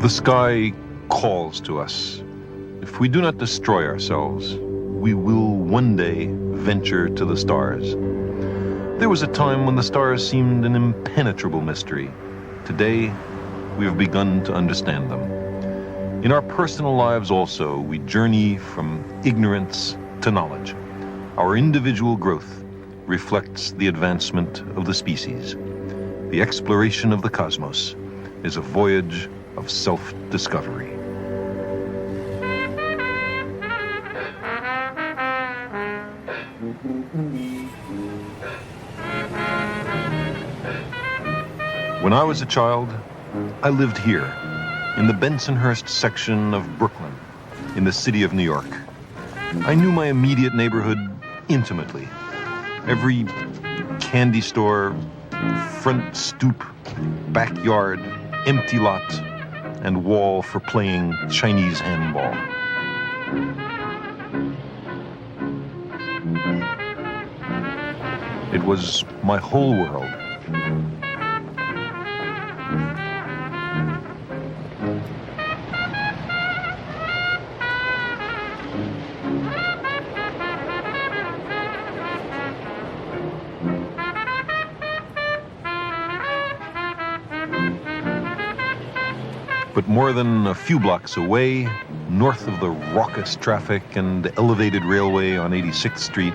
The sky calls to us. If we do not destroy ourselves, we will one day venture to the stars. There was a time when the stars seemed an impenetrable mystery. Today, we have begun to understand them. In our personal lives also, we journey from ignorance to knowledge. Our individual growth reflects the advancement of the species. The exploration of the cosmos is a voyage of self-discovery. When I was a child, I lived here, in the Bensonhurst section of Brooklyn, in the city of New York. I knew my immediate neighborhood intimately. Every candy store, front stoop, backyard, empty lot, and wall for playing Chinese handball. It was my whole world. But more than a few blocks away, north of the raucous traffic and elevated railway on 86th Street,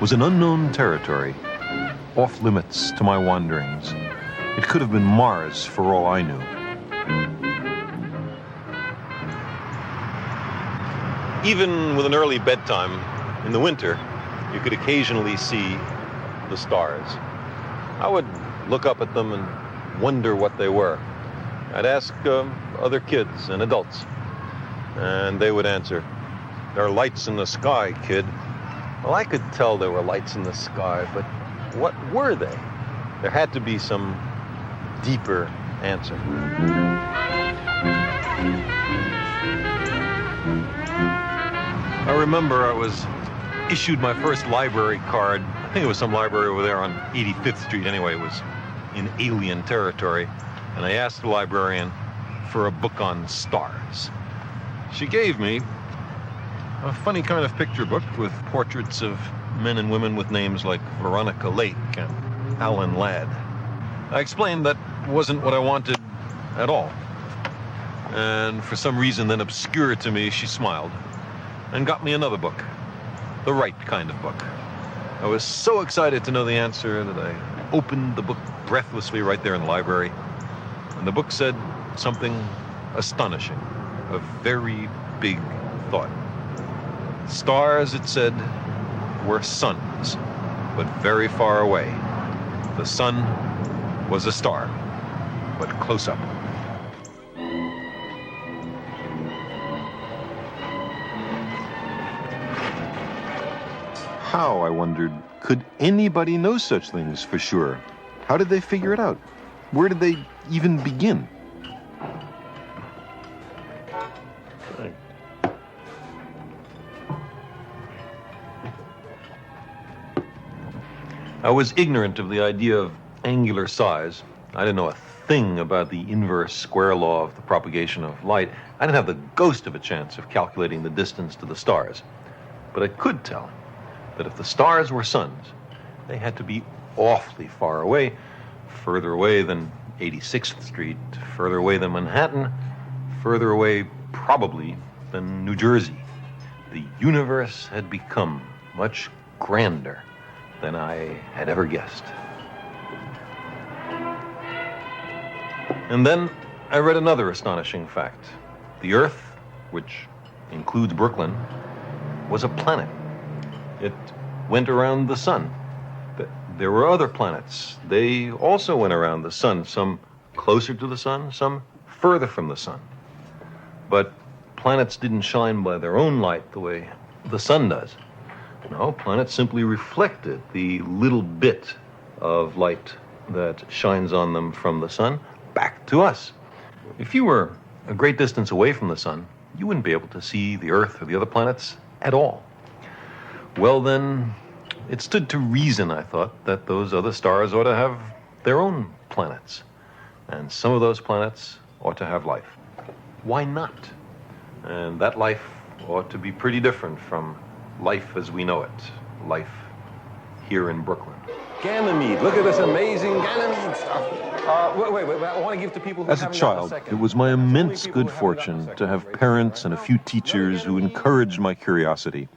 was an unknown territory, off limits to my wanderings. It could have been Mars for all I knew. Even with an early bedtime in the winter, you could occasionally see the stars. I would look up at them and wonder what they were. I'd ask other kids and adults, and they would answer, "There are lights in the sky, kid." Well, I could tell there were lights in the sky, but what were they? There had to be some deeper answer. I remember I was issued my first library card. I think it was some library over there on 85th Street. Anyway, it was in alien territory. And I asked the librarian for a book on stars. She gave me a funny kind of picture book with portraits of men and women with names like Veronica Lake and Alan Ladd. I explained that wasn't what I wanted at all. And for some reason then obscure to me, she smiled and got me another book, the right kind of book. I was so excited to know the answer that I opened the book breathlessly right there in the library. And the book said something astonishing, a very big thought. Stars, it said, were suns, but very far away. The sun was a star, but close up. How, I wondered, could anybody know such things for sure? How did they figure it out? Where did they even begin? I was ignorant of the idea of angular size. I didn't know a thing about the inverse square law of the propagation of light. I didn't have the ghost of a chance of calculating the distance to the stars. But I could tell that if the stars were suns, they had to be awfully far away, further away than 86th Street, further away than Manhattan, further away probably than New Jersey. The universe had become much grander than I had ever guessed. And then I read another astonishing fact. The Earth, which includes Brooklyn, was a planet. It went around the sun. There were other planets. They also went around the sun, some closer to the sun, some further from the sun. But planets didn't shine by their own light the way the sun does. No, planets simply reflected the little bit of light that shines on them from the sun back to us. If you were a great distance away from the sun, you wouldn't be able to see the Earth or the other planets at all. Well, then, it stood to reason, I thought, that those other stars ought to have their own planets. And some of those planets ought to have life. why not? And that life ought to be pretty different from life as we know it, life here in Brooklyn. Ganymede, look at this amazing Ganymede stuff. Wait, I want to give to people who As a child, it was my immense good fortune to have parents and a few teachers who encouraged my curiosity.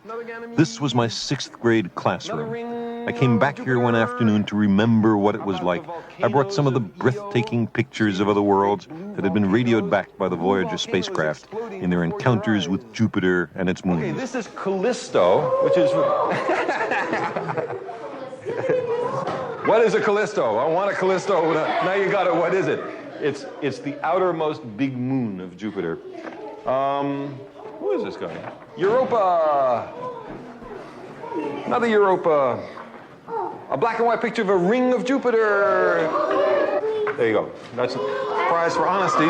This was my 6th grade classroom. I came back here one afternoon to remember what it was like. I brought some of the breathtaking pictures of other worlds that had been radioed back by the Voyager spacecraft in their encounters with Jupiter and its moons. Okay, this is Callisto, which is... What is a Callisto? I want a Callisto. Now you got it. What is it? It's the outermost big moon of Jupiter. Who is this guy? Europa! Another Europa. A black and white picture of a ring of Jupiter. There you go. That's a prize for honesty.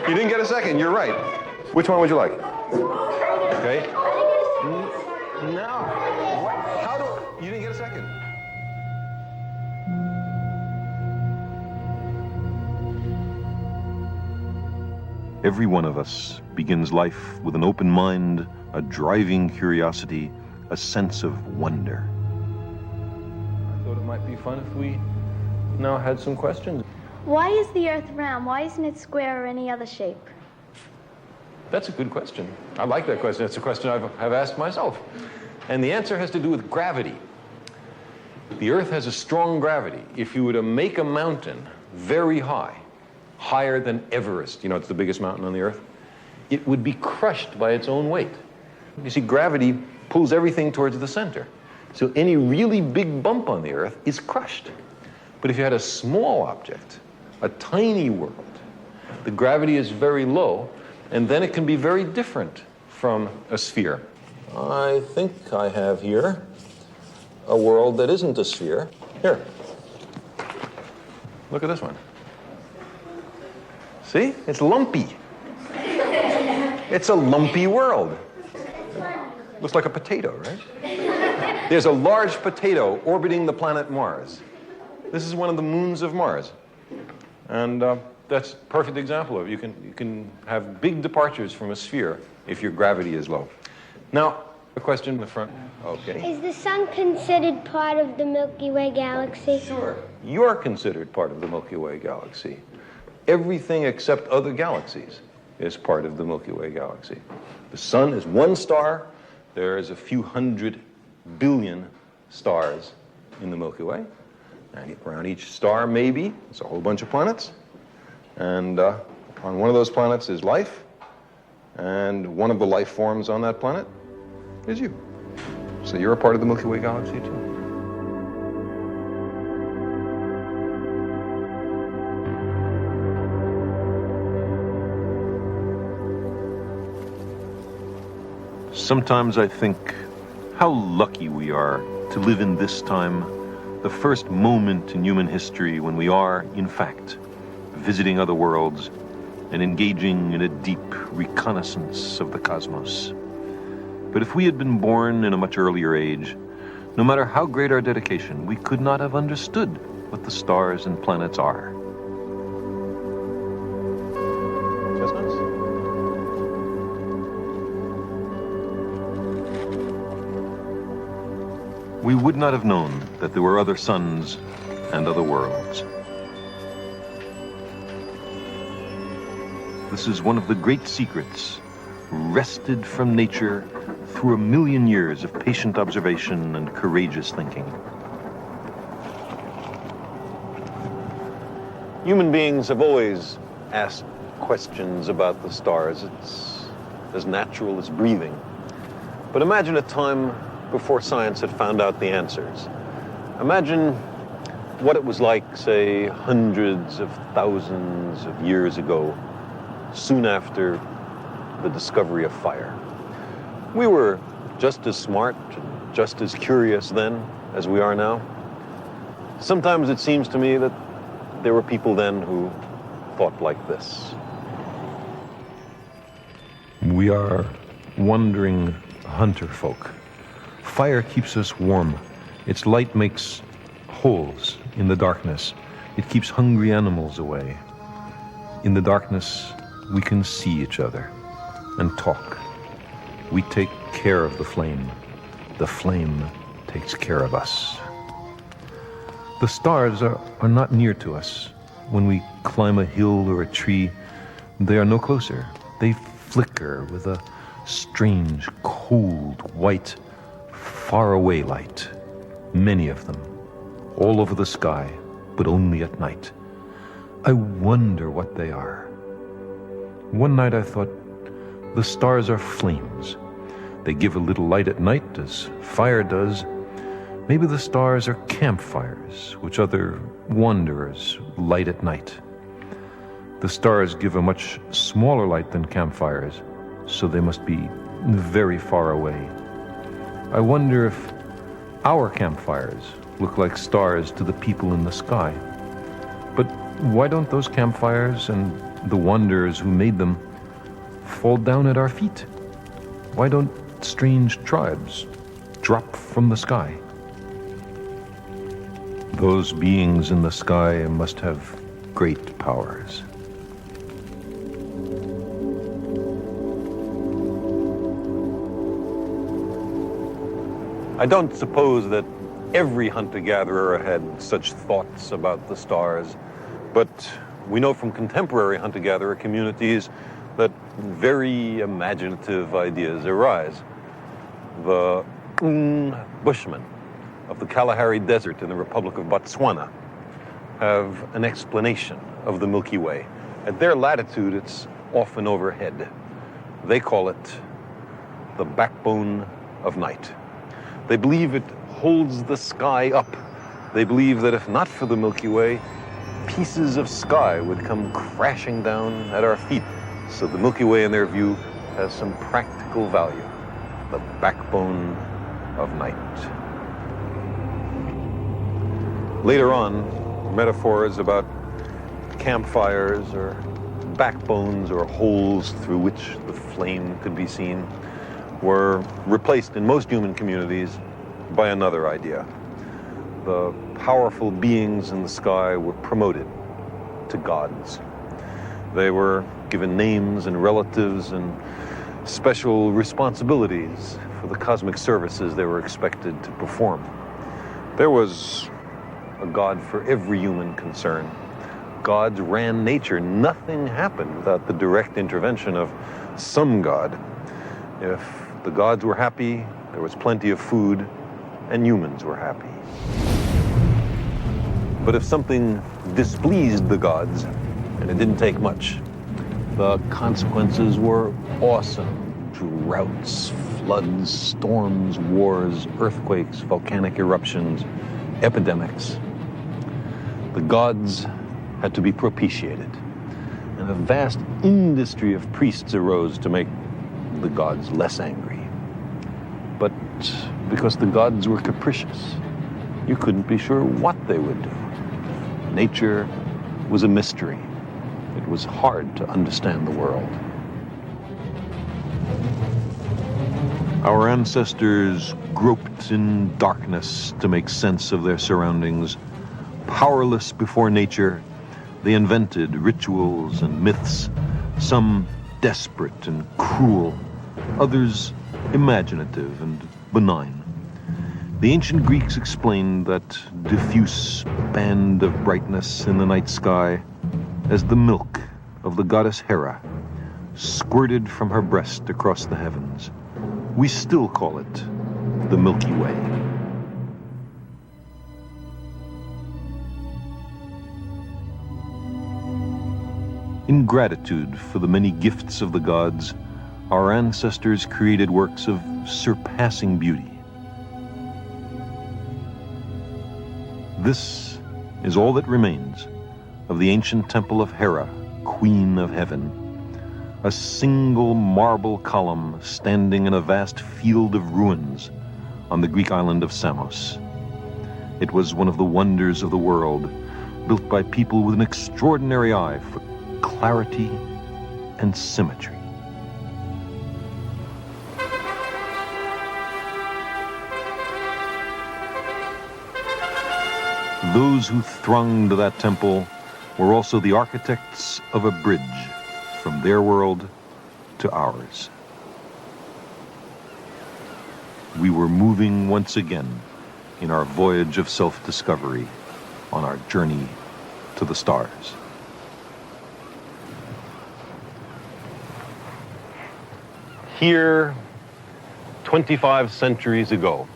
You didn't get a second. You're right. Which one would you like? Okay. No. What? You didn't get a second. Every one of us begins life with an open mind, a driving curiosity, a sense of wonder. I thought it might be fun if we now had some questions. Why is the Earth round? Why isn't it square or any other shape? That's a good question. I like that question. That's a question I've asked myself. And the answer has to do with gravity. The Earth has a strong gravity. If you were to make a mountain very high, higher than Everest, you know, it's the biggest mountain on the Earth, it would be crushed by its own weight. You see, gravity pulls everything towards the center. So any really big bump on the Earth is crushed. But if you had a small object, a tiny world, the gravity is very low, and then it can be very different from a sphere. I think I have here a world that isn't a sphere. Here. Look at this one. See? It's lumpy. It's a lumpy world. Looks like a potato, right? There's a large potato orbiting the planet Mars. This is one of the moons of Mars. And that's a perfect example of it. You can have big departures from a sphere if your gravity is low. Now, a question in the front. Okay. Is the sun considered part of the Milky Way galaxy? Sure. You're considered part of the Milky Way galaxy. Everything except other galaxies is part of the Milky Way galaxy. The sun is one star. There is a few 100 billion stars in the Milky Way. And around each star, maybe, it's a whole bunch of planets. And on one of those planets is life. And one of the life forms on that planet is you. So you're a part of the Milky Way galaxy, too. Sometimes I think how lucky we are to live in this time, the first moment in human history when we are, in fact, visiting other worlds and engaging in a deep reconnaissance of the cosmos. But if we had been born in a much earlier age, no matter how great our dedication, we could not have understood what the stars and planets are. We would not have known that there were other suns and other worlds. This is one of the great secrets, wrested from nature through 1,000,000 years of patient observation and courageous thinking. Human beings have always asked questions about the stars. It's as natural as breathing. But imagine a time before science had found out the answers. Imagine what it was like, say, hundreds of thousands of years ago, soon after the discovery of fire. We were just as smart, just as curious then as we are now. Sometimes it seems to me that there were people then who thought like this. We are wandering hunter folk. Fire keeps us warm. Its light makes holes in the darkness. It keeps hungry animals away. In the darkness, we can see each other and talk. We take care of the flame. The flame takes care of us. The stars are not near to us. When we climb a hill or a tree, they are no closer. They flicker with a strange, cold, white, faraway light. Many of them, all over the sky, but only at night. I wonder what they are. One night I thought, the stars are flames. They give a little light at night, as fire does. Maybe the stars are campfires, which other wanderers light at night. The stars give a much smaller light than campfires, so they must be very far away. I wonder if our campfires look like stars to the people in the sky. But why don't those campfires and the wanderers who made them fall down at our feet? Why don't strange tribes drop from the sky? Those beings in the sky must have great powers. I don't suppose that every hunter-gatherer had such thoughts about the stars, but we know from contemporary hunter-gatherer communities that very imaginative ideas arise. The Bushmen of the Kalahari Desert in the Republic of Botswana have an explanation of the Milky Way. At their latitude, it's often overhead. They call it the backbone of night. They believe it holds the sky up. They believe that if not for the Milky Way, pieces of sky would come crashing down at our feet. So the Milky Way, in their view, has some practical value. The backbone of night. Later on, metaphors about campfires or backbones or holes through which the flame could be seen were replaced in most human communities by another idea. The powerful beings in the sky were promoted to gods. They were given names and relatives and special responsibilities for the cosmic services they were expected to perform. There was a god for every human concern. Gods ran nature. Nothing happened without the direct intervention of some god. If the gods were happy, there was plenty of food, and humans were happy. But if something displeased the gods, and it didn't take much, the consequences were awesome. Droughts, floods, storms, wars, earthquakes, volcanic eruptions, epidemics. The gods had to be propitiated, and a vast industry of priests arose to make the gods less angry. But because the gods were capricious, you couldn't be sure what they would do. Nature was a mystery. It was hard to understand the world. Our ancestors groped in darkness to make sense of their surroundings. Powerless before nature, they invented rituals and myths, some desperate and cruel, others imaginative and benign. The ancient Greeks explained that diffuse band of brightness in the night sky as the milk of the goddess Hera squirted from her breast across the heavens. We still call it the Milky Way. In gratitude for the many gifts of the gods, our ancestors created works of surpassing beauty. This is all that remains of the ancient temple of Hera, Queen of Heaven, a single marble column standing in a vast field of ruins on the Greek island of Samos. It was one of the wonders of the world, built by people with an extraordinary eye for clarity and symmetry. Those who thronged that temple were also the architects of a bridge from their world to ours. We were moving once again in our voyage of self-discovery on our journey to the stars. Here, 25 centuries ago,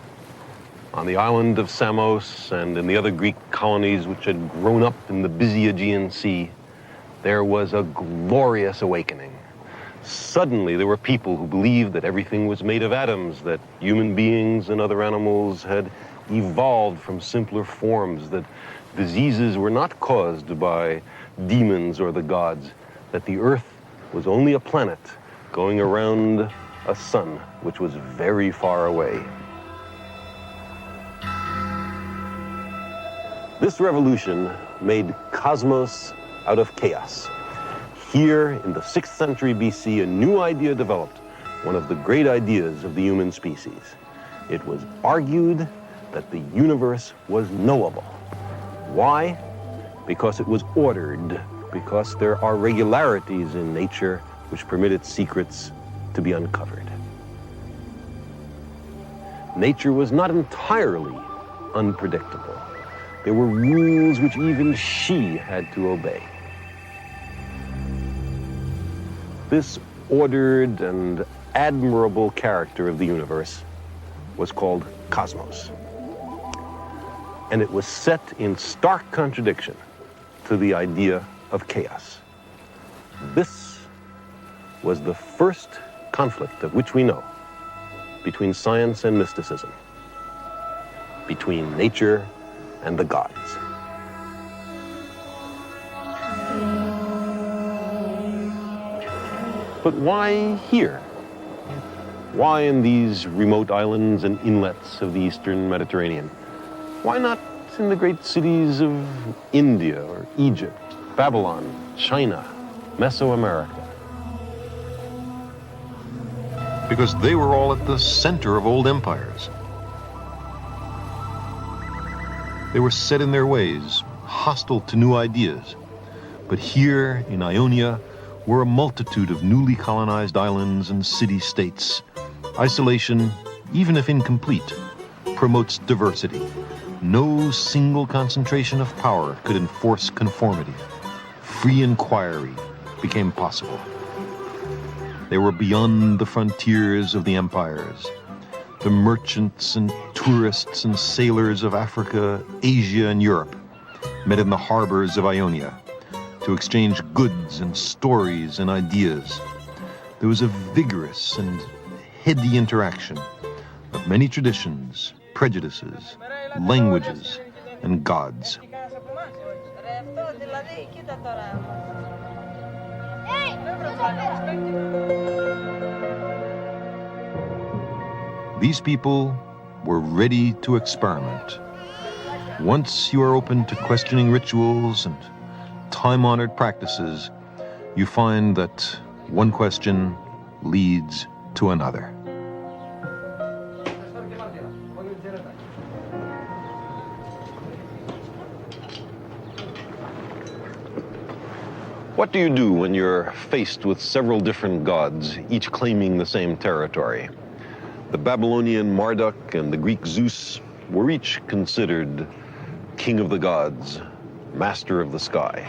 on the island of Samos and in the other Greek colonies which had grown up in the busy Aegean Sea, there was a glorious awakening. Suddenly, there were people who believed that everything was made of atoms, that human beings and other animals had evolved from simpler forms, that diseases were not caused by demons or the gods, that the earth was only a planet going around a sun which was very far away. This revolution made cosmos out of chaos. Here, in the 6th century BC, a new idea developed, one of the great ideas of the human species. It was argued that the universe was knowable. Why? Because it was ordered, because there are regularities in nature which permit its secrets to be uncovered. Nature was not entirely unpredictable. There were rules which even she had to obey. This ordered and admirable character of the universe was called cosmos. And it was set in stark contradiction to the idea of chaos. This was the first conflict of which we know between science and mysticism, between nature and the gods. But why here? Why in these remote islands and inlets of the Eastern Mediterranean? Why not in the great cities of India or Egypt, Babylon, China, Mesoamerica? Because they were all at the center of old empires. They were set in their ways, hostile to new ideas. But here in Ionia were a multitude of newly colonized islands and city-states. Isolation, even if incomplete, promotes diversity. No single concentration of power could enforce conformity. Free inquiry became possible. They were beyond the frontiers of the empires. The merchants and tourists and sailors of Africa, Asia, and Europe met in the harbors of Ionia to exchange goods and stories and ideas. There was a vigorous and heady interaction of many traditions, prejudices, languages, and gods. These people were ready to experiment. Once you are open to questioning rituals and time-honored practices, you find that one question leads to another. What do you do when you're faced with several different gods, each claiming the same territory? The Babylonian Marduk and the Greek Zeus were each considered king of the gods, master of the sky.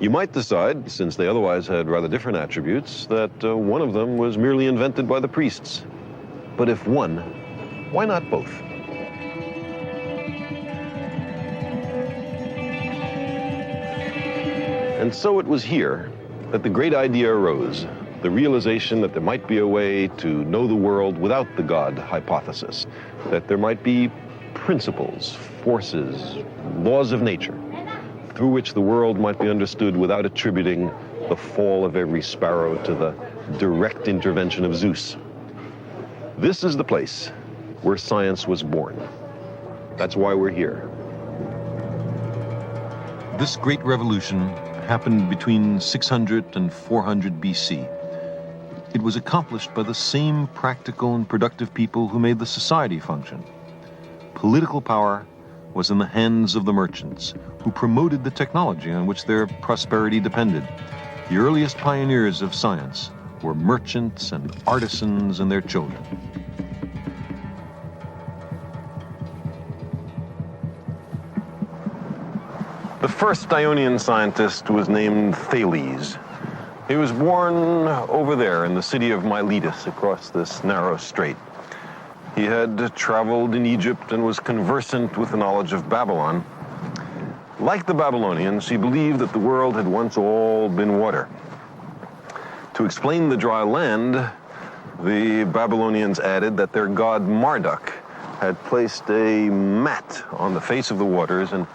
You might decide, since they otherwise had rather different attributes, that one of them was merely invented by the priests. But if one, why not both? And so it was here that the great idea arose, the realization that there might be a way to know the world without the God hypothesis, that there might be principles, forces, laws of nature, through which the world might be understood without attributing the fall of every sparrow to the direct intervention of Zeus. This is the place where science was born. That's why we're here. This great revolution happened between 600 and 400 BC. It was accomplished by the same practical and productive people who made the society function. Political power was in the hands of the merchants, who promoted the technology on which their prosperity depended. The earliest pioneers of science were merchants and artisans and their children. The first Ionian scientist was named Thales. He was born over there in the city of Miletus across this narrow strait. He had traveled in Egypt and was conversant with the knowledge of Babylon. Like the Babylonians, he believed that the world had once all been water. To explain the dry land, the Babylonians added that their god Marduk had placed a mat on the face of the waters and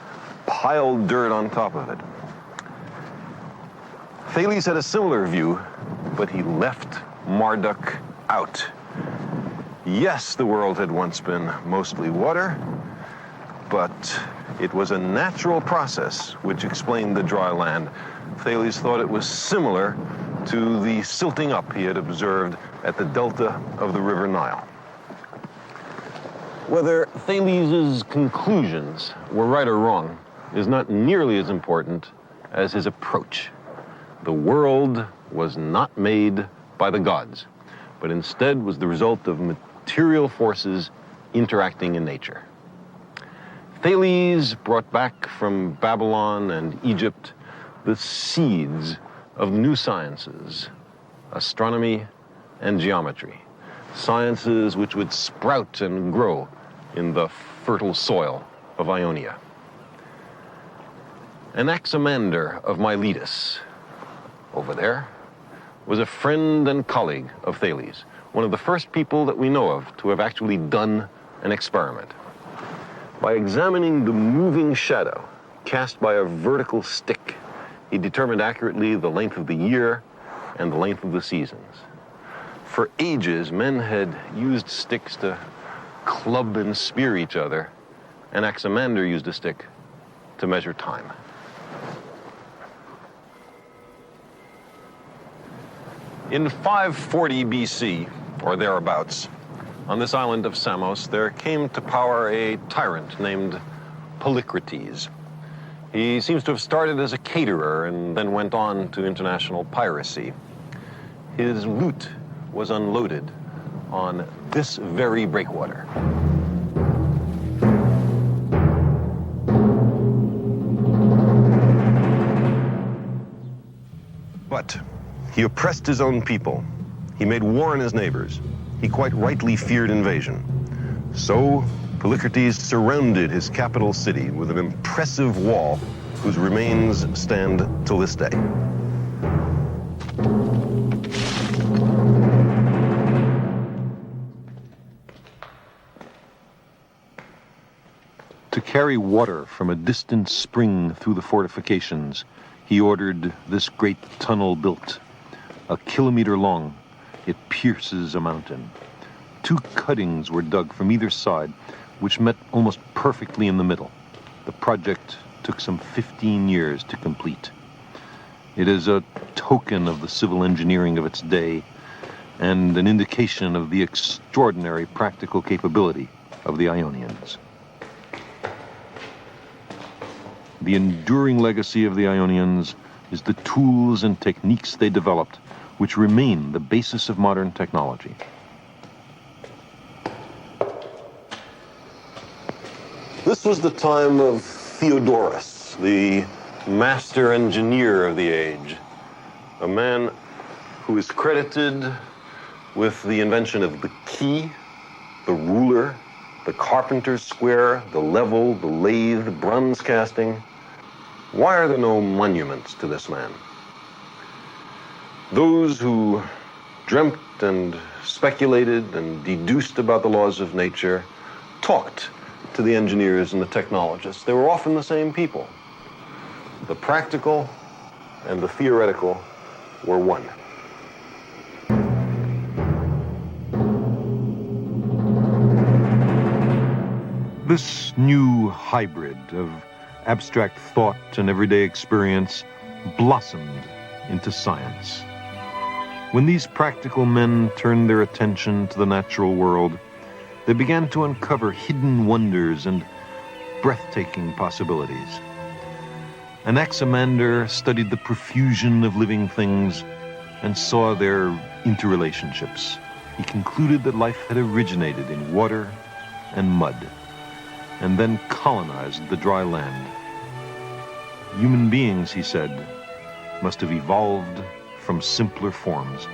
piled dirt on top of it. Thales had a similar view, but he left Marduk out. Yes, the world had once been mostly water, but it was a natural process which explained the dry land. Thales thought it was similar to the silting up he had observed at the delta of the river Nile. Whether Thales' conclusions were right or wrong is not nearly as important as his approach. The world was not made by the gods, but instead was the result of material forces interacting in nature. Thales brought back from Babylon and Egypt the seeds of new sciences, astronomy and geometry, sciences which would sprout and grow in the fertile soil of Ionia. Anaximandro of Miletus, over there, was a friend and colleague of Thales, one of the first people that we know of to have actually done an experiment. By examining the moving shadow cast by a vertical stick, he determined accurately the length of the year and the length of the seasons. For ages, men had used sticks to club and spear each other, and Anaximandro used a stick to measure time. In 540 BC, or thereabouts, on this island of Samos, there came to power a tyrant named Polycrates. He seems to have started as a caterer and then went on to international piracy. His loot was unloaded on this very breakwater. But he oppressed his own people. He made war on his neighbors. He quite rightly feared invasion. So Polycrates surrounded his capital city with an impressive wall whose remains stand till this day. To carry water from a distant spring through the fortifications, he ordered this great tunnel built. 1 kilometer long, it pierces a mountain. 2 cuttings were dug from either side, which met almost perfectly in the middle. The project took some 15 years to complete. It is a token of the civil engineering of its day and an indication of the extraordinary practical capability of the Ionians. The enduring legacy of the Ionians is the tools and techniques they developed, which remain the basis of modern technology. This was the time of Theodorus, the master engineer of the age, a man who is credited with the invention of the key, the ruler, the carpenter's square, the level, the lathe, bronze casting. Why are there no monuments to this man? Those who dreamt and speculated and deduced about the laws of nature talked to the engineers and the technologists. They were often the same people. The practical and the theoretical were one. This new hybrid of abstract thought and everyday experience blossomed into science. When these practical men turned their attention to the natural world, they began to uncover hidden wonders and breathtaking possibilities. Anaximandro studied the profusion of living things and saw their interrelationships. He concluded that life had originated in water and mud, and then colonized the dry land. Human beings, he said, must have evolved from simpler forms.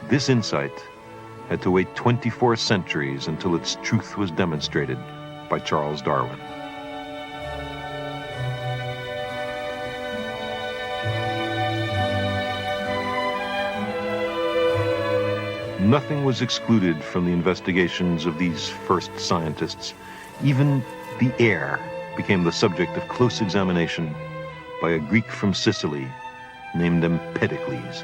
This insight had to wait 24 centuries until its truth was demonstrated by Charles Darwin. Nothing was excluded from the investigations of these first scientists. Even the air became the subject of close examination by a Greek from Sicily named Empédocles.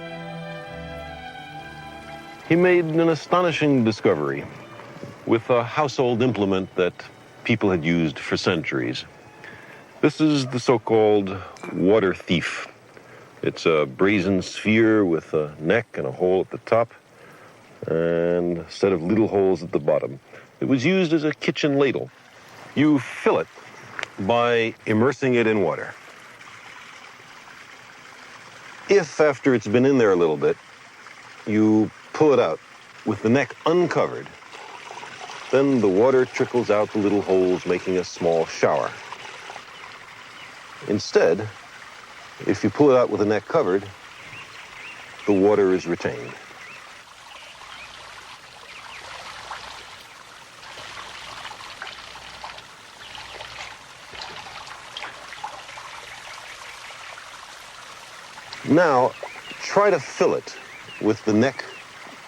He made an astonishing discovery with a household implement that people had used for centuries. This is the so-called water thief. It's a brazen sphere with a neck and a hole at the top, and a set of little holes at the bottom. It was used as a kitchen ladle. You fill it by immersing it in water. If, after it's been in there a little bit, you pull it out with the neck uncovered, then the water trickles out the little holes, making a small shower. Instead, if you pull it out with the neck covered, the water is retained. Now, try to fill it with the neck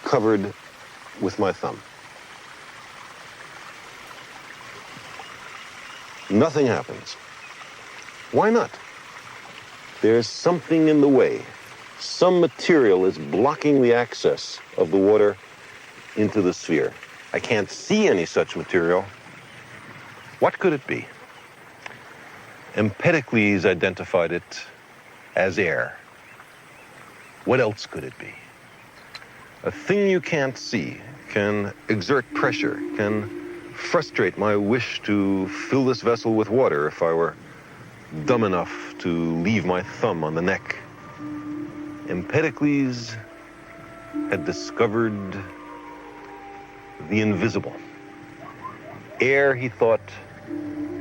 covered with my thumb. Nothing happens. Why not? There's something in the way. Some material is blocking the access of the water into the sphere. I can't see any such material. What could it be? Empédocles identified it as air. What else could it be? A thing you can't see can exert pressure, can frustrate my wish to fill this vessel with water if I were dumb enough to leave my thumb on the neck. Empédocles had discovered the invisible. Air, he thought,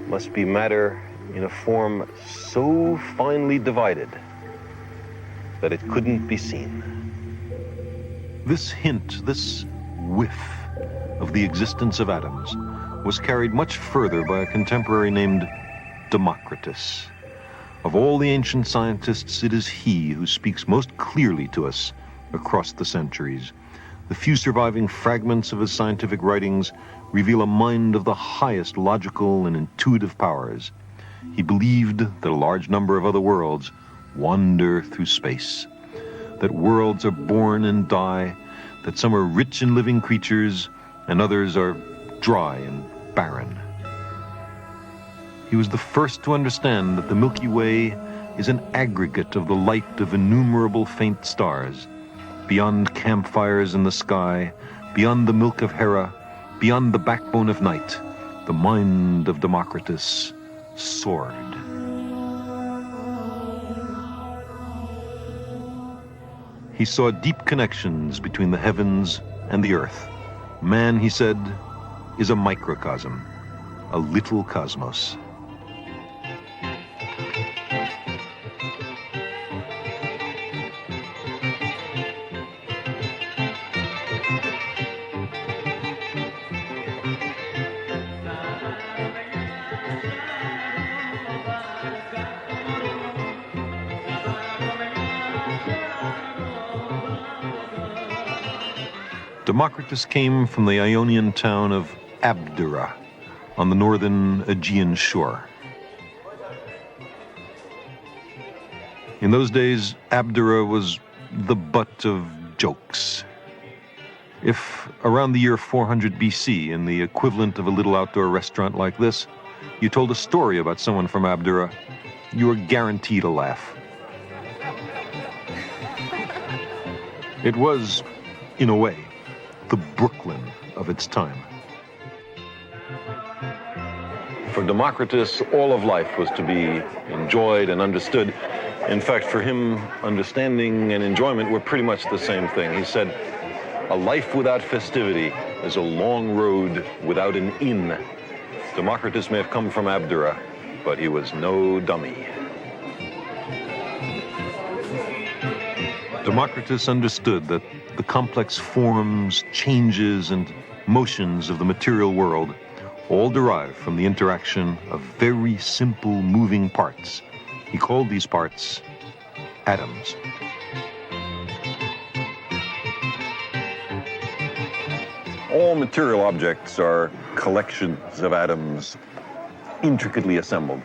must be matter in a form so finely divided that it couldn't be seen. This hint, this whiff of the existence of atoms was carried much further by a contemporary named Democritus. Of all the ancient scientists, it is he who speaks most clearly to us across the centuries. The few surviving fragments of his scientific writings reveal a mind of the highest logical and intuitive powers. He believed that a large number of other worlds wander through space, that worlds are born and die, that some are rich in living creatures and others are dry and barren. He was the first to understand that the Milky Way is an aggregate of the light of innumerable faint stars. Beyond campfires in the sky, beyond the milk of Hera, beyond the backbone of night, the mind of Democritus soared. He saw deep connections between the heavens and the earth. Man, he said, is a microcosm, a little cosmos. Democritus came from the Ionian town of Abdera on the northern Aegean shore. In those days, Abdera was the butt of jokes. If around the year 400 BC, in the equivalent of a little outdoor restaurant like this, you told a story about someone from Abdera, you were guaranteed a laugh. It was, in a way, the Brooklyn of its time. For Democritus, all of life was to be enjoyed and understood. In fact, for him, understanding and enjoyment were pretty much the same thing. He said, a life without festivity is a long road without an inn. Democritus may have come from Abdera, but he was no dummy. Democritus understood that the complex forms, changes, and motions of the material world all derive from the interaction of very simple moving parts. He called these parts atoms. All material objects are collections of atoms intricately assembled,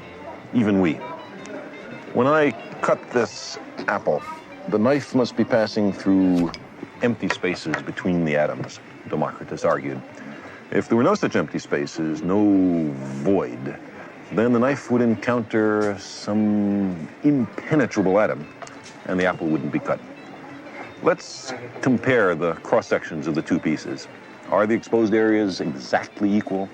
even we. When I cut this apple, the knife must be passing through empty spaces between the atoms, Democritus argued. If there were no such empty spaces, no void, then the knife would encounter some impenetrable atom, and the apple wouldn't be cut. Let's compare the cross-sections of the two pieces. Are the exposed areas exactly equal?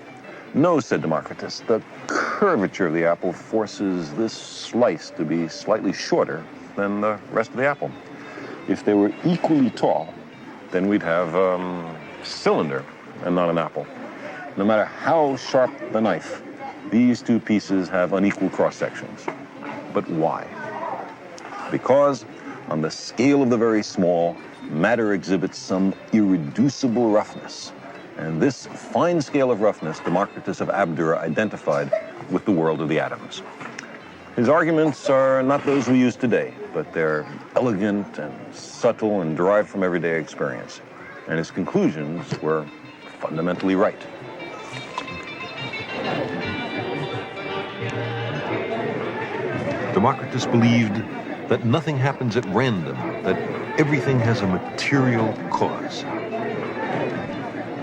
No, said Democritus. The curvature of the apple forces this slice to be slightly shorter than the rest of the apple. If they were equally tall, then we'd have a cylinder and not an apple. No matter how sharp the knife, these two pieces have unequal cross-sections. But why? Because on the scale of the very small, matter exhibits some irreducible roughness. And this fine scale of roughness, Democritus of Abdera identified with the world of the atoms. His arguments are not those we use today, but they're elegant and subtle and derived from everyday experience. And his conclusions were fundamentally right. Democritus believed that nothing happens at random, that everything has a material cause.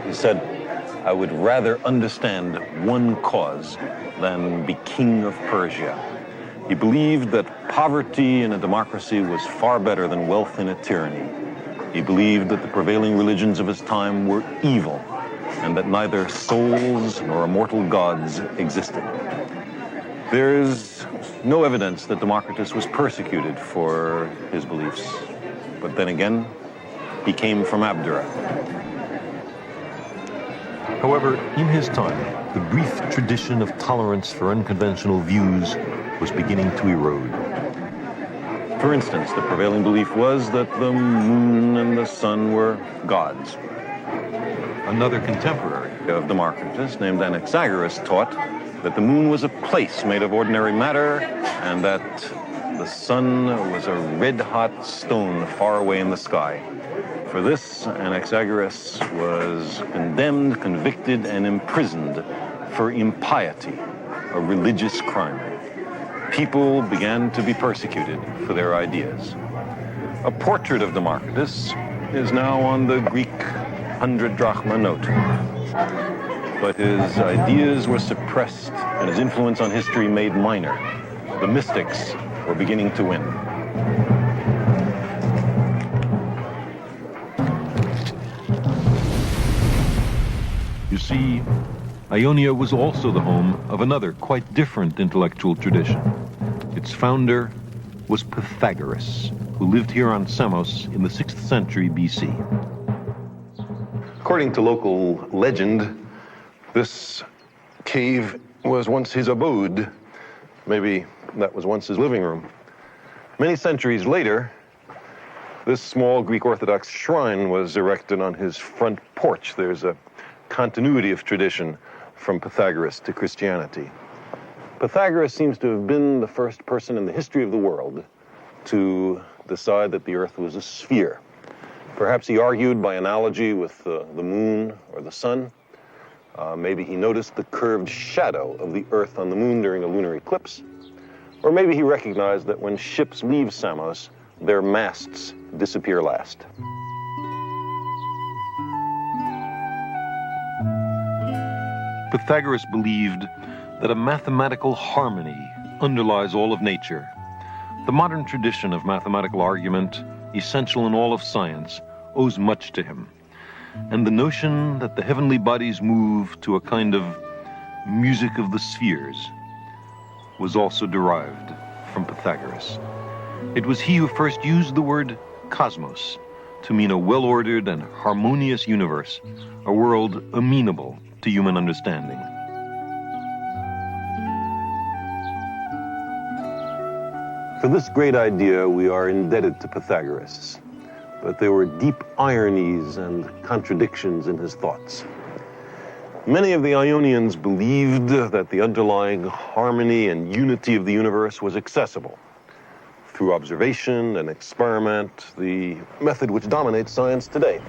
He said, I would rather understand one cause than be king of Persia. He believed that poverty in a democracy was far better than wealth in a tyranny. He believed that the prevailing religions of his time were evil, and that neither souls nor immortal gods existed. There is no evidence that Democritus was persecuted for his beliefs. But then again, he came from Abdera. However, in his time, the brief tradition of tolerance for unconventional views was beginning to erode. For instance, the prevailing belief was that the moon and the sun were gods. Another contemporary Of Democritus, named Anaximandro, taught that the moon was a place made of ordinary matter and that the sun was a red-hot stone far away in the sky. For this, Anaximandro was condemned, convicted, and imprisoned for impiety, a religious crime. People began to be persecuted for their ideas. A portrait of Democritus is now on the Greek 100 drachma note. But his ideas were suppressed and his influence on history made minor. The mystics were beginning to win. You see, Ionia was also the home of another quite different intellectual tradition. Its founder was Pythagoras, who lived here on Samos in the 6th century BC. According to local legend, this cave was once his abode. Maybe that was once his living room. Many centuries later, this small Greek Orthodox shrine was erected on his front porch. There's a continuity of tradition from Pythagoras to Christianity. Pythagoras seems to have been the first person in the history of the world to decide that the earth was a sphere. Perhaps he argued by analogy with the moon or the sun. Maybe he noticed the curved shadow of the earth on the moon during a lunar eclipse. Or maybe he recognized that when ships leave Samos, their masts disappear last. Pythagoras believed that a mathematical harmony underlies all of nature. The modern tradition of mathematical argument, essential in all of science, owes much to him. And the notion that the heavenly bodies move to a kind of music of the spheres, was also derived from Pythagoras. It was he who first used the word cosmos to mean a well-ordered and harmonious universe, a world amenable to human understanding. For this great idea, we are indebted to Pythagoras, but there were deep ironies and contradictions in his thoughts. Many of the Ionians believed that the underlying harmony and unity of the universe was accessible through observation and experiment, the method which dominates science today.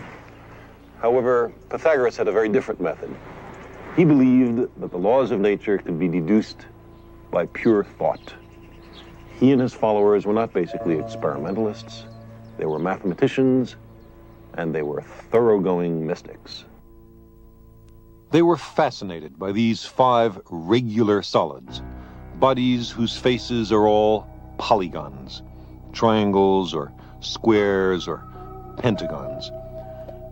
However, Pythagoras had a very different method. He believed that the laws of nature could be deduced by pure thought. He and his followers were not basically experimentalists. They were mathematicians, and they were thoroughgoing mystics. They were fascinated by these 5 regular solids, bodies whose faces are all polygons, triangles or squares or pentagons.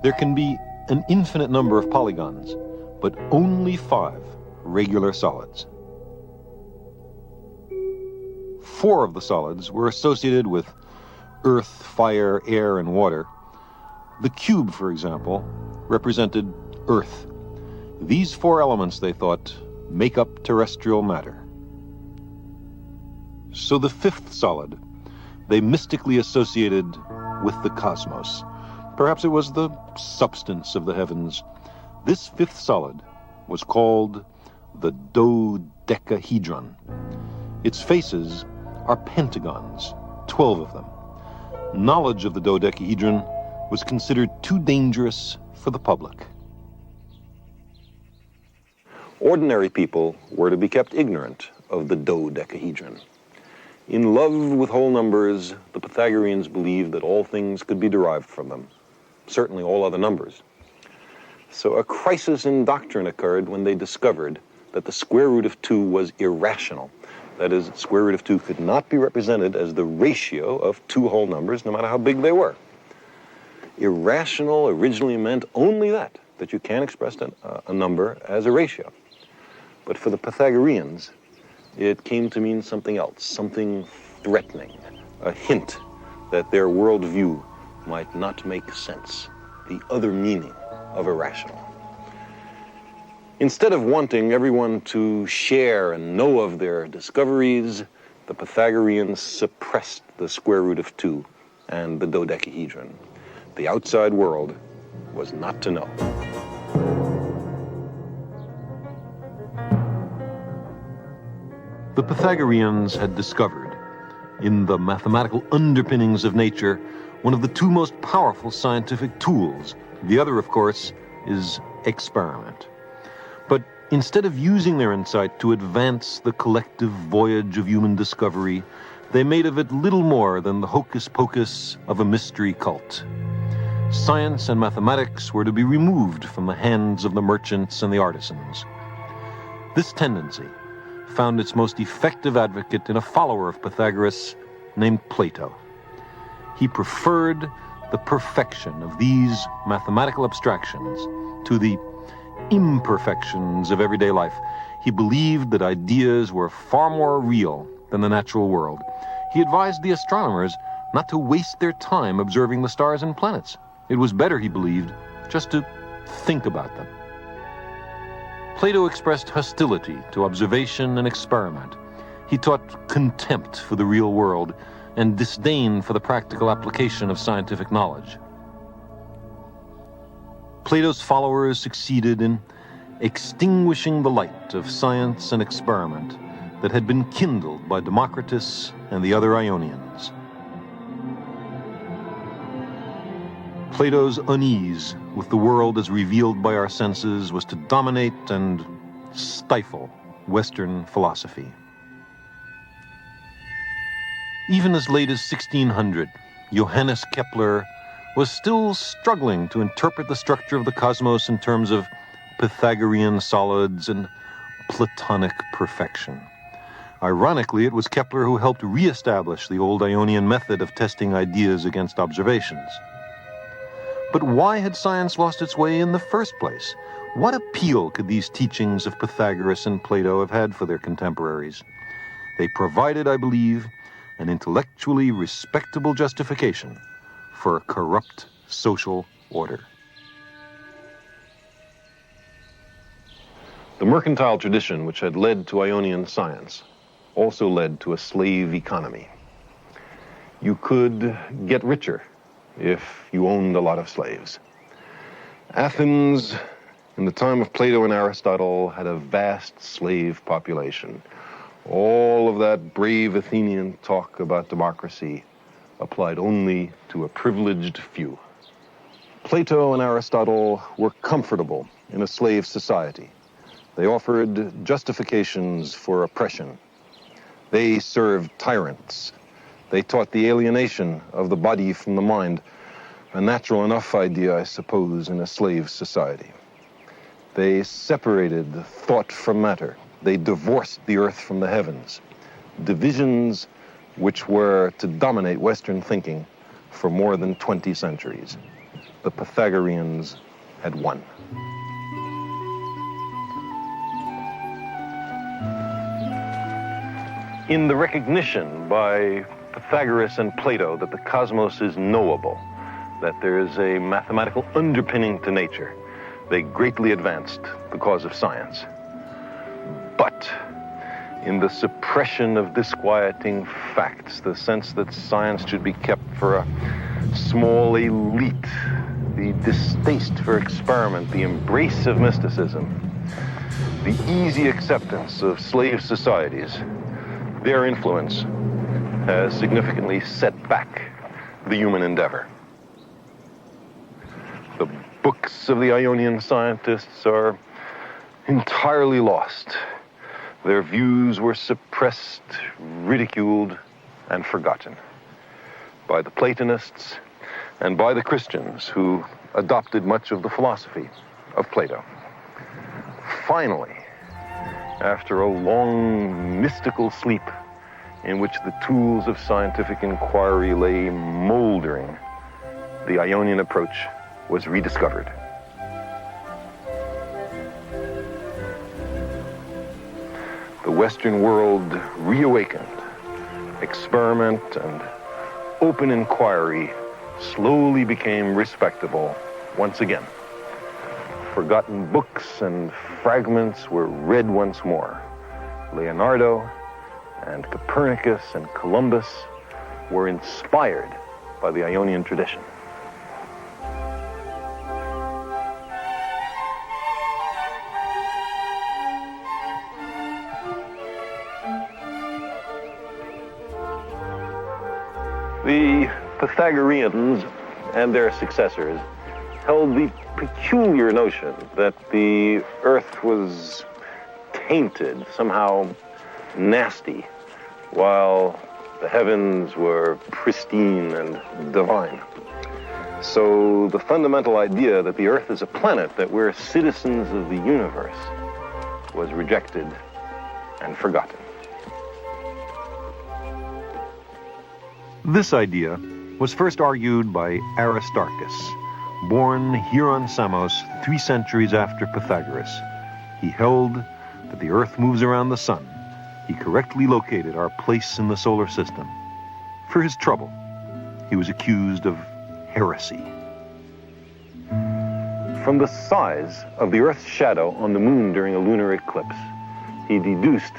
There can be an infinite number of polygons, but only 5 regular solids. 4 of the solids were associated with earth, fire, air, and water. The cube, for example, represented earth. These 4 elements, they thought, make up terrestrial matter. So the 5th solid, they mystically associated with the cosmos. Perhaps it was the substance of the heavens. This 5th solid was called the dodecahedron. Its faces are pentagons, 12 of them. Knowledge of the dodecahedron was considered too dangerous for the public. Ordinary people were to be kept ignorant of the dodecahedron. In love with whole numbers, the Pythagoreans believed that all things could be derived from them, certainly all other numbers. So a crisis in doctrine occurred when they discovered that the square root of 2 was irrational. That is, square root of 2 could not be represented as the ratio of 2 whole numbers, no matter how big they were. Irrational originally meant only that you can't express a number as a ratio. But for the Pythagoreans, it came to mean something else, something threatening, a hint that their worldview might not make sense, the other meaning of irrational. Instead of wanting everyone to share and know of their discoveries, the Pythagoreans suppressed the square root of 2 and the dodecahedron. The outside world was not to know. The Pythagoreans had discovered, in the mathematical underpinnings of nature, one of the 2 most powerful scientific tools. The other, of course, is experiment. But instead of using their insight to advance the collective voyage of human discovery, they made of it little more than the hocus-pocus of a mystery cult. Science and mathematics were to be removed from the hands of the merchants and the artisans. This tendency found its most effective advocate in a follower of Pythagoras named Plato. He preferred the perfection of these mathematical abstractions to the imperfections of everyday life. He believed that ideas were far more real than the natural world. He advised the astronomers not to waste their time observing the stars and planets. It was better, he believed, just to think about them. Plato expressed hostility to observation and experiment. He taught contempt for the real world and disdain for the practical application of scientific knowledge. Plato's followers succeeded in extinguishing the light of science and experiment that had been kindled by Democritus and the other Ionians. Plato's unease with the world as revealed by our senses was to dominate and stifle Western philosophy. Even as late as 1600, Johannes Kepler was still struggling to interpret the structure of the cosmos in terms of Pythagorean solids and Platonic perfection. Ironically, it was Kepler who helped re-establish the old Ionian method of testing ideas against observations. But why had science lost its way in the first place? What appeal could these teachings of Pythagoras and Plato have had for their contemporaries? They provided, I believe, an intellectually respectable justification for a corrupt social order. The mercantile tradition, which had led to Ionian science, also led to a slave economy. You could get richer if you owned a lot of slaves. Athens, in the time of Plato and Aristotle, had a vast slave population. All of that brave Athenian talk about democracy applied only to a privileged few. Plato and Aristotle were comfortable in a slave society. They offered justifications for oppression. They served tyrants. They taught the alienation of the body from the mind, a natural enough idea, I suppose, in a slave society. They separated thought from matter. They divorced the earth from the heavens, divisions which were to dominate Western thinking for more than 20 centuries. The Pythagoreans had won. In the recognition by Pythagoras and Plato that the cosmos is knowable, that there is a mathematical underpinning to nature, they greatly advanced the cause of science. But in the suppression of disquieting facts, the sense that science should be kept for a small elite, the distaste for experiment, the embrace of mysticism, the easy acceptance of slave societies, their influence has significantly set back the human endeavor. The books of the Ionian scientists are entirely lost. Their views were suppressed, ridiculed, and forgotten by the Platonists and by the Christians who adopted much of the philosophy of Plato. Finally, after a long mystical sleep in which the tools of scientific inquiry lay moldering, the Ionian approach was rediscovered. The Western world reawakened. Experiment and open inquiry slowly became respectable once again. Forgotten books and fragments were read once more. Leonardo and Copernicus and Columbus were inspired by the Ionian tradition. The Pythagoreans and their successors held the peculiar notion that the earth was tainted, somehow nasty, while the heavens were pristine and divine. So the fundamental idea that the earth is a planet, that we're citizens of the universe, was rejected and forgotten. This idea was first argued by Aristarchus, born here on Samos 3 centuries after Pythagoras. He held that the earth moves around the sun. He correctly located our place in the solar system. For his trouble, he was accused of heresy. From the size of the Earth's shadow on the moon during a lunar eclipse, he deduced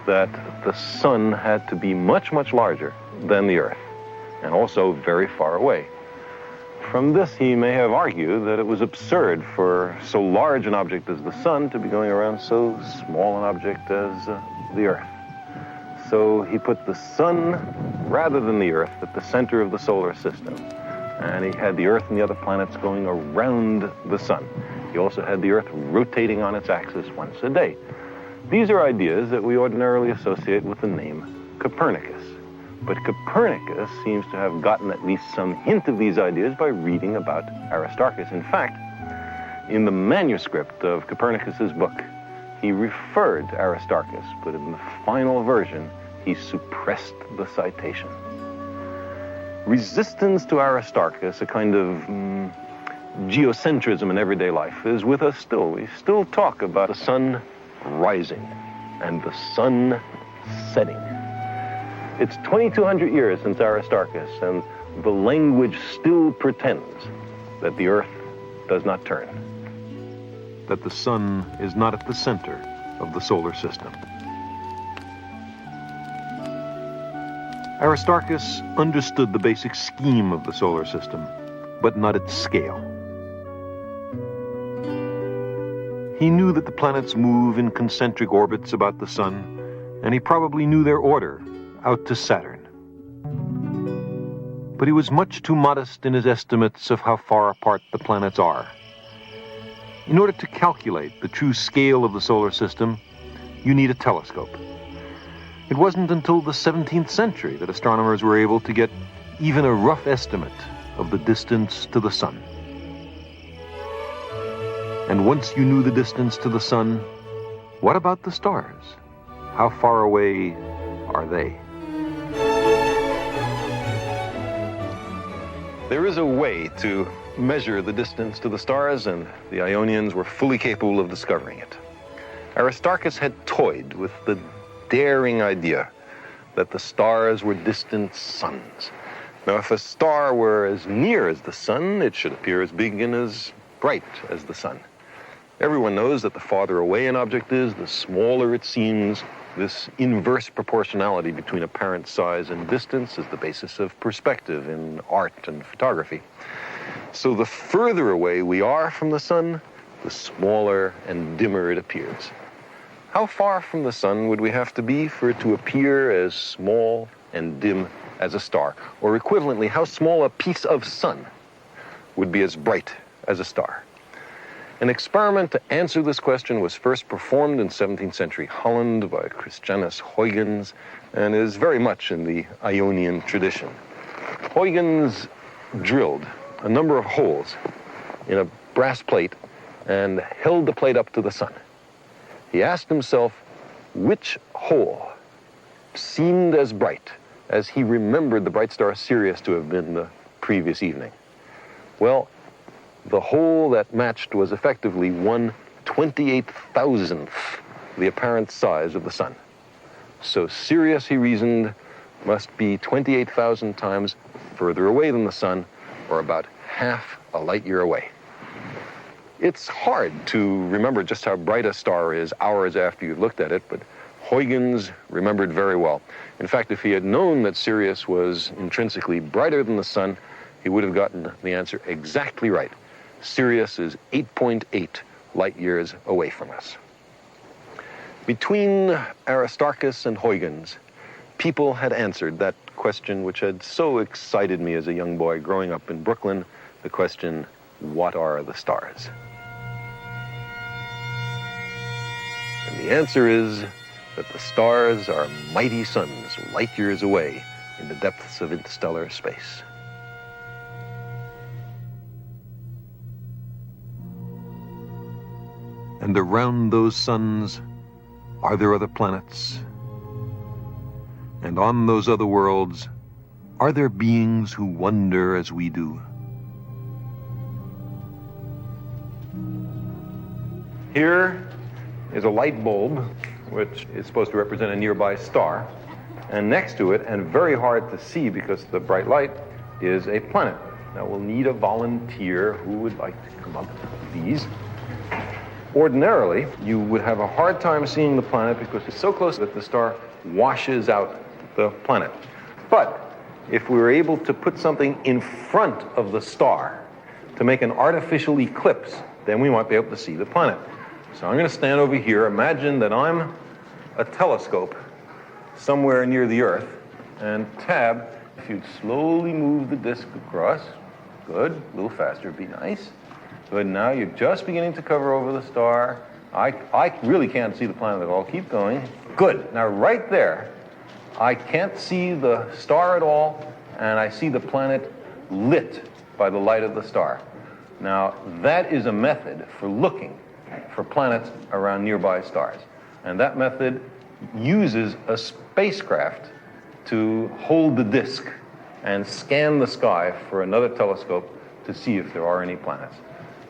that the sun had to be much, much larger than the Earth, and also very far away. From this, he may have argued that it was absurd for so large an object as the sun to be going around so small an object as the Earth. So he put the sun, rather than the Earth, at the center of the solar system. And he had the Earth and the other planets going around the sun. He also had the Earth rotating on its axis once a day. These are ideas that we ordinarily associate with the name Copernicus. But Copernicus seems to have gotten at least some hint of these ideas by reading about Aristarchus. In fact, in the manuscript of Copernicus's book, he referred to Aristarchus, but in the final version, he suppressed the citation. Resistance to Aristarchus, a kind of geocentrism in everyday life is with us still. We still talk about the sun rising and the sun setting. It's 2,200 years since Aristarchus, and the language still pretends that the earth does not turn, that the sun is not at the center of the solar system. Aristarchus understood the basic scheme of the solar system, but not its scale. He knew that the planets move in concentric orbits about the sun, and he probably knew their order out to Saturn. But he was much too modest in his estimates of how far apart the planets are. In order to calculate the true scale of the solar system, you need a telescope. It wasn't until the 17th century that astronomers were able to get even a rough estimate of the distance to the sun. And once you knew the distance to the sun, what about the stars? How far away are they? There is a way to measure the distance to the stars, and the Ionians were fully capable of discovering it. Aristarchus had toyed with the daring idea that the stars were distant suns. Now, if a star were as near as the sun, it should appear as big and as bright as the sun. Everyone knows that the farther away an object is, the smaller it seems. This inverse proportionality between apparent size and distance is the basis of perspective in art and photography. So the further away we are from the sun, the smaller and dimmer it appears. How far from the sun would we have to be for it to appear as small and dim as a star? Or equivalently, how small a piece of sun would be as bright as a star? An experiment to answer this question was first performed in 17th century Holland by Christianus Huygens and is very much in the Ionian tradition. Huygens drilled a number of holes in a brass plate and held the plate up to the sun. He asked himself which hole seemed as bright as he remembered the bright star Sirius to have been the previous evening. Well, the hole that matched was effectively 1/28,000th the apparent size of the sun. So Sirius, he reasoned, must be 28,000 times further away than the sun, or about half a light year away. It's hard to remember just how bright a star is hours after you've looked at it, but Huygens remembered very well. In fact, if he had known that Sirius was intrinsically brighter than the sun, he would have gotten the answer exactly right. Sirius is 8.8 light years away from us. Between Aristarchus and Huygens, people had answered that question which had so excited me as a young boy growing up in Brooklyn, the question, what are the stars? And the answer is that the stars are mighty suns light years away in the depths of interstellar space. And around those suns, are there other planets? And on those other worlds, are there beings who wonder as we do? Here is a light bulb, which is supposed to represent a nearby star. And next to it, and very hard to see because of the bright light, is a planet. Now we'll need a volunteer who would like to come up with these. Ordinarily, you would have a hard time seeing the planet because it's so close that the star washes out the planet. But if we were able to put something in front of the star to make an artificial eclipse, then we might be able to see the planet. So I'm going to stand over here. Imagine that I'm a telescope somewhere near the Earth. And Tab, if you'd slowly move the disk across. Good. A little faster would be nice. Good. Now you're just beginning to cover over the star. I really can't see the planet at all. Keep going. Good. Now right there, I can't see the star at all, and I see the planet lit by the light of the star. Now that is a method for looking for planets around nearby stars. And that method uses a spacecraft to hold the disk and scan the sky for another telescope to see if there are any planets.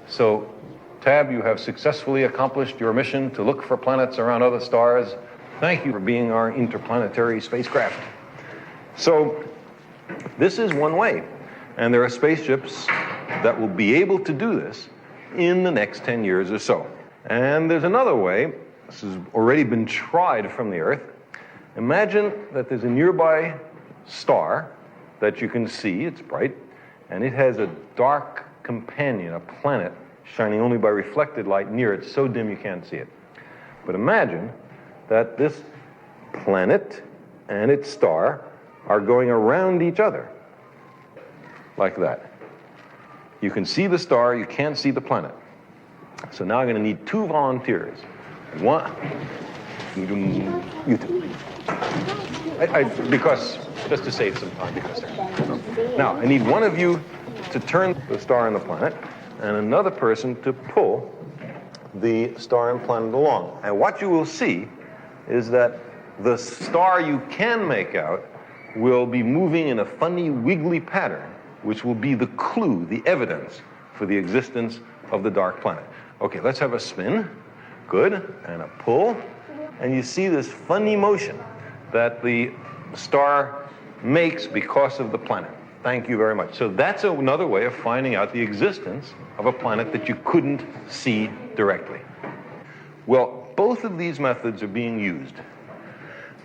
So, Tab, you have successfully accomplished your mission to look for planets around other stars. Thank you for being our interplanetary spacecraft. So, this is one way, and there are spaceships that will be able to do this in the next 10 years or so. And there's another way. This has already been tried from the Earth. Imagine that there's a nearby star that you can see, it's bright, and it has a dark companion, a planet, shining only by reflected light near it, so dim you can't see it. But imagine that this planet and its star are going around each other, like that. You can see the star, you can't see the planet. So now I'm going to need 2 volunteers. One, you two. Because, just to save some time, because now, I need one of you to turn the star and the planet, and another person to pull the star and planet along. And what you will see is that the star you can make out will be moving in a funny, wiggly pattern, which will be the clue, the evidence for the existence of the dark planet. Okay, let's have a spin. Good. And a pull. And you see this funny motion that the star makes because of the planet. Thank you very much. So that's another way of finding out the existence of a planet that you couldn't see directly. Well, both of these methods are being used.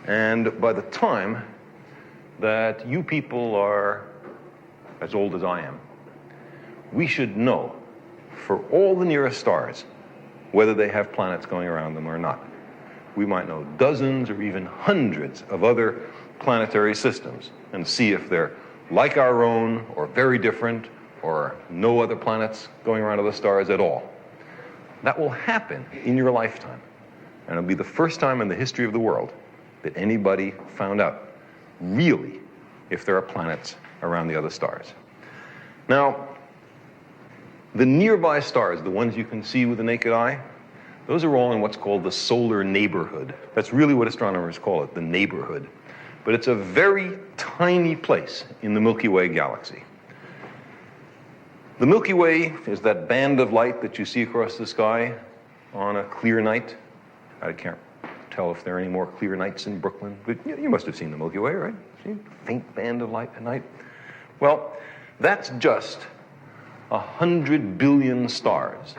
And by the time that you people are as old as I am, we should know for all the nearest stars whether they have planets going around them or not. We might know dozens or even hundreds of other planetary systems and see if they're like our own or very different or no other planets going around other stars at all. That will happen in your lifetime. And it'll be the first time in the history of the world that anybody found out really if there are planets around the other stars. Now, the nearby stars, the ones you can see with the naked eye, those are all in what's called the solar neighborhood. That's really what astronomers call it, the neighborhood. But it's a very tiny place in the Milky Way galaxy. The Milky Way is that band of light that you see across the sky on a clear night. I can't tell if there are any more clear nights in Brooklyn, but you must have seen the Milky Way, right? See a faint band of light at night? Well, that's just 100 billion stars,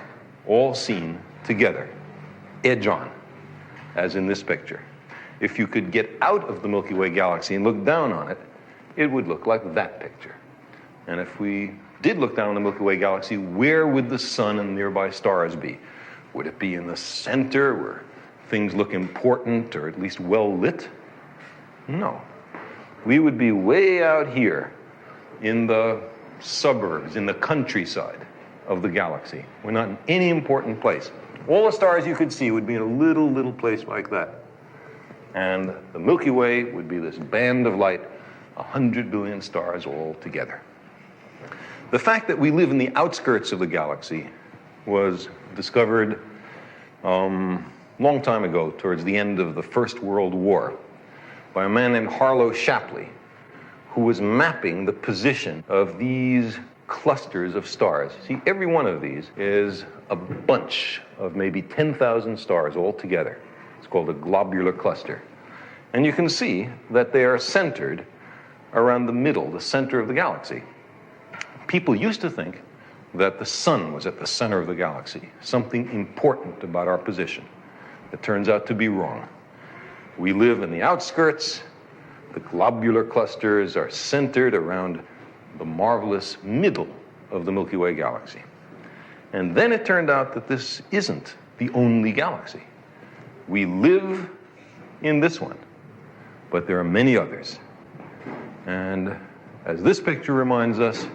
all seen together, edge on, as in this picture. If you could get out of the Milky Way galaxy and look down on it, it would look like that picture. And if we did look down on the Milky Way galaxy, where would the sun and nearby stars be? Would it be in the center where things look important or at least well lit? No. We would be way out here in the suburbs, in the countryside of the galaxy. We're not in any important place. All the stars you could see would be in a little place like that. And the Milky Way would be this band of light, 100 billion stars all together. The fact that we live in the outskirts of the galaxy was discovered long time ago, towards the end of the First World War, by a man named Harlow Shapley, who was mapping the position of these clusters of stars. See, every one of these is a bunch of maybe 10,000 stars all together. It's called a globular cluster. And you can see that they are centered around the middle, the center of the galaxy. People used to think that the sun was at the center of the galaxy, something important about our position. It turns out to be wrong. We live in the outskirts. The globular clusters are centered around the marvelous middle of the Milky Way galaxy. And then it turned out that this isn't the only galaxy. We live in this one, but there are many others. And as this picture reminds us,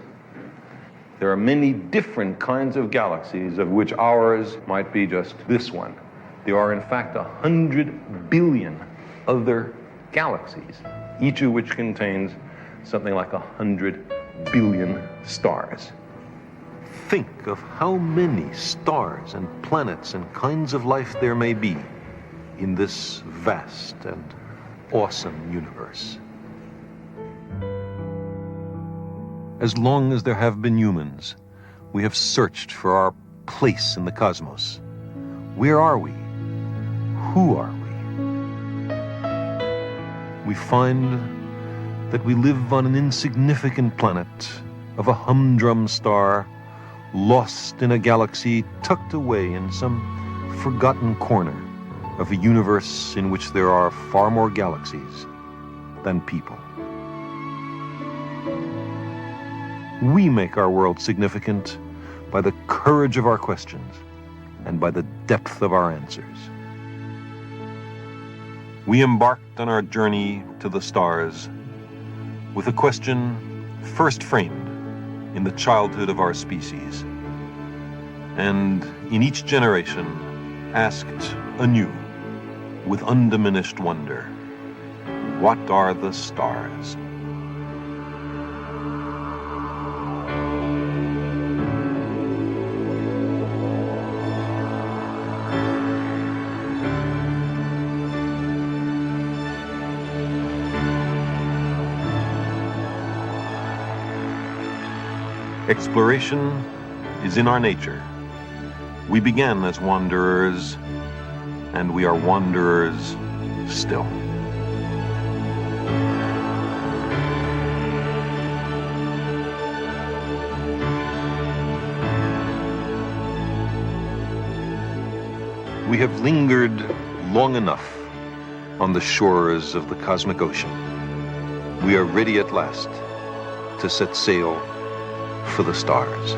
there are many different kinds of galaxies, of which ours might be just this one. There are, in fact, 100 billion other galaxies, each of which contains something like 100 billion stars. Think of how many stars and planets and kinds of life there may be in this vast and awesome universe. As long as there have been humans, We have searched for our place in the cosmos. Where are we? Who are we? We find that we live on an insignificant planet of a humdrum star, lost in a galaxy tucked away in some forgotten corner of a universe in which there are far more galaxies than people. We make our world significant by the courage of our questions and by the depth of our answers. We embarked on our journey to the stars with a question first framed in the childhood of our species, and in each generation asked anew with undiminished wonder, what are the stars? Exploration is in our nature. We began as wanderers, and we are wanderers still. We have lingered long enough on the shores of the cosmic ocean. We are ready at last to set sail for the stars.